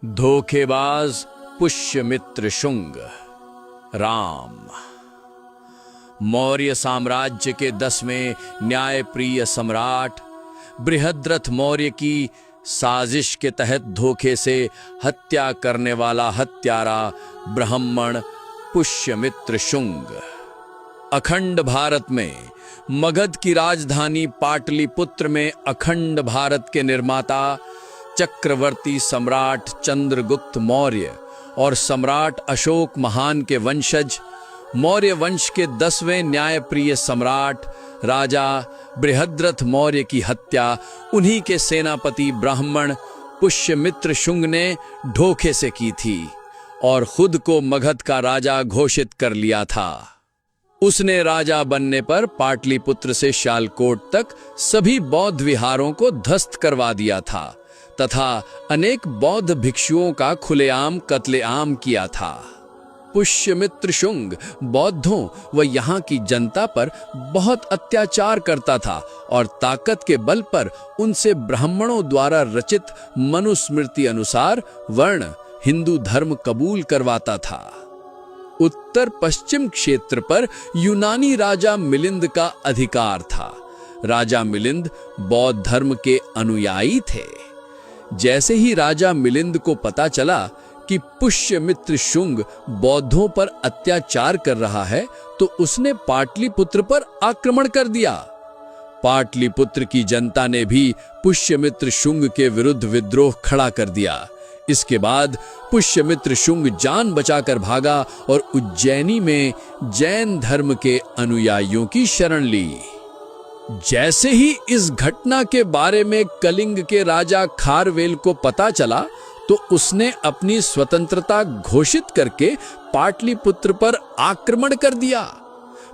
धोखेबाज पुष्यमित्र शुंग। राम। मौर्य साम्राज्य के 10वें न्यायप्रिय सम्राट बृहद्रथ मौर्य की साजिश के तहत धोखे से हत्या करने वाला हत्यारा ब्राह्मण पुष्यमित्र शुंग अखंड भारत में मगध की राजधानी पाटलिपुत्र में अखंड भारत के निर्माता चक्रवर्ती सम्राट चंद्रगुप्त मौर्य और सम्राट अशोक महान के वंशज मौर्य वंश के 10वें न्यायप्रिय सम्राट राजा बृहद्रथ मौर्य की हत्या उन्हीं के सेनापति ब्राह्मण पुष्यमित्र शुंग ने धोखे से की थी और खुद को मगध का राजा घोषित कर लिया था। उसने राजा बनने पर पाटलिपुत्र से शालकोट तक सभी बौद्ध विहारों को ध्वस्त करवा दिया था तथा अनेक बौद्ध भिक्षुओं का खुलेआम कत्लेआम किया था। पुष्यमित्र शुंग बौद्धों व यहाँ की जनता पर बहुत अत्याचार करता था और ताकत के बल पर उनसे ब्राह्मणों द्वारा रचित मनुस्मृति अनुसार वर्ण हिंदू धर्म कबूल करवाता था। उत्तर पश्चिम क्षेत्र पर यूनानी राजा मिलिंद का अधिकार था। राजा मिलिंद बौद्ध धर्म के अनुयायी थे। जैसे ही राजा मिलिंद को पता चला कि पुष्यमित्र शुंग बौद्धों पर अत्याचार कर रहा है तो उसने पाटलिपुत्र पर आक्रमण कर दिया। पाटलिपुत्र की जनता ने भी पुष्यमित्र शुंग के विरुद्ध विद्रोह खड़ा कर दिया। इसके बाद पुष्यमित्र शुंग जान बचाकर भागा और उज्जैनी में जैन धर्म के अनुयायियों की शरण ली। जैसे ही इस घटना के बारे में कलिंग के राजा खारवेल को पता चला तो उसने अपनी स्वतंत्रता घोषित करके पाटलिपुत्र पर आक्रमण कर दिया।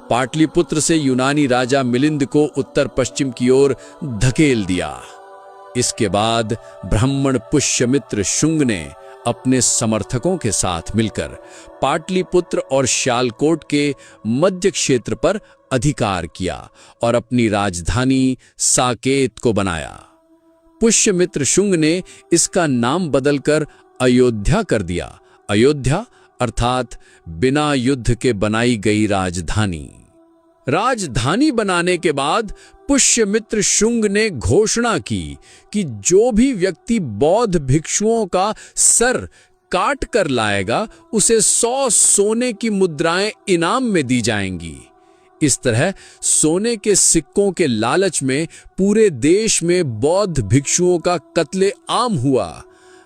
पाटलिपुत्र से यूनानी राजा मिलिंद को उत्तर पश्चिम की ओर धकेल दिया। इसके बाद ब्राह्मण पुष्यमित्र शुंग ने अपने समर्थकों के साथ मिलकर पाटलिपुत्र और शालकोट के मध्य क्षेत्र पर अधिकार किया और अपनी राजधानी साकेत को बनाया। पुष्यमित्र शुंग ने इसका नाम बदलकर अयोध्या कर दिया। अयोध्या अर्थात बिना युद्ध के बनाई गई राजधानी। राजधानी बनाने के बाद पुष्यमित्र शुंग ने घोषणा की कि जो भी व्यक्ति बौद्ध भिक्षुओं का सर काट कर लाएगा उसे 100 सोने की मुद्राएं इनाम में दी जाएंगी। इस तरह सोने के सिक्कों के लालच में पूरे देश में बौद्ध भिक्षुओं का कत्लेआम हुआ।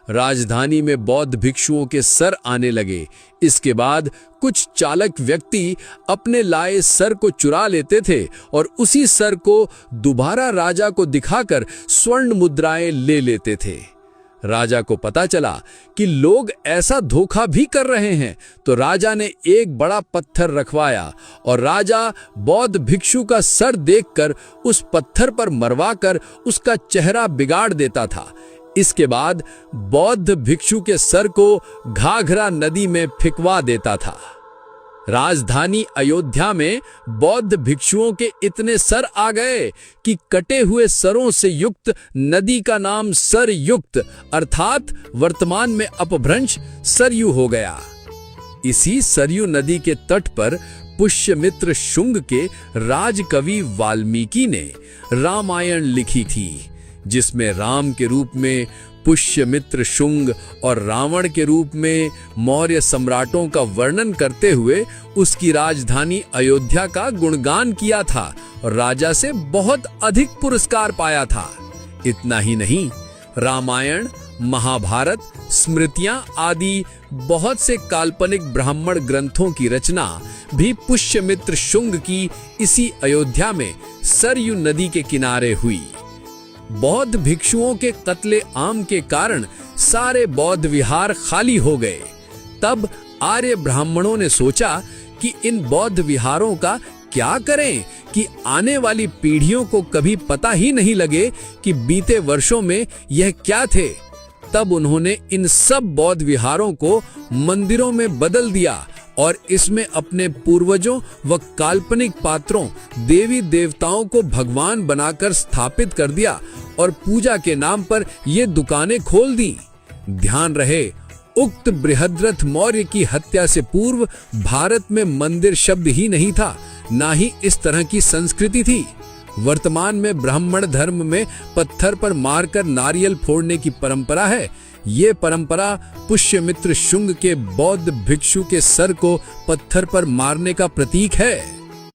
राजधानी में बौद्ध भिक्षुओं के सर आने लगे। इसके बाद कुछ चालाक व्यक्ति अपने लाए सर को चुरा लेते थे और उसी सर को दोबारा राजा को दिखाकर स्वर्ण मुद्राएं ले लेते थे। राजा को पता चला कि लोग ऐसा धोखा भी कर रहे हैं तो राजा ने एक बड़ा पत्थर रखवाया और राजा बौद्ध भिक्षु का सर देखकर उस पत्थर पर मरवाकर उसका चेहरा बिगाड़ देता था। इसके बाद बौद्ध भिक्षु के सर को घाघरा नदी में फिकवा देता था। राजधानी अयोध्या में बौद्ध भिक्षुओं के इतने सर आ गए कि कटे हुए सरों से युक्त नदी का नाम सरयुक्त अर्थात वर्तमान में अपभ्रंश सरयू हो गया। इसी सरयू नदी के तट पर पुष्यमित्र शुंग के राजकवि वाल्मीकि ने रामायण लिखी थी, जिसमें राम के रूप में पुष्यमित्र शुंग और रावण के रूप में मौर्य सम्राटों का वर्णन करते हुए उसकी राजधानी अयोध्या का गुणगान किया था और राजा से बहुत अधिक पुरस्कार पाया था। इतना ही नहीं, रामायण, महाभारत, स्मृतियां आदि बहुत से काल्पनिक ब्राह्मण ग्रंथों की रचना भी पुष्यमित्र शुंग की इसी अयोध्या में सरयू नदी के किनारे हुई। बौद्ध भिक्षुओं के कत्लेआम के कारण सारे बौद्ध विहार खाली हो गए। तब आर्य ब्राह्मणों ने सोचा कि इन बौद्ध विहारों का क्या करें कि आने वाली पीढ़ियों को कभी पता ही नहीं लगे कि बीते वर्षों में यह क्या थे। तब उन्होंने इन सब बौद्ध विहारों को मंदिरों में बदल दिया और इसमें अपने पूर्वजों व काल्पनिक पात्रों देवी देवताओं को भगवान बनाकर स्थापित कर दिया और पूजा के नाम पर ये दुकानें खोल दी। ध्यान रहे, उक्त बृहद्रथ मौर्य की हत्या से पूर्व भारत में मंदिर शब्द ही नहीं था, ना ही इस तरह की संस्कृति थी। वर्तमान में ब्राह्मण धर्म में पत्थर पर मारकर नारियल फोड़ने की परंपरा है। ये परंपरा पुष्यमित्र शुंग के बौद्ध भिक्षु के सर को पत्थर पर मारने का प्रतीक है।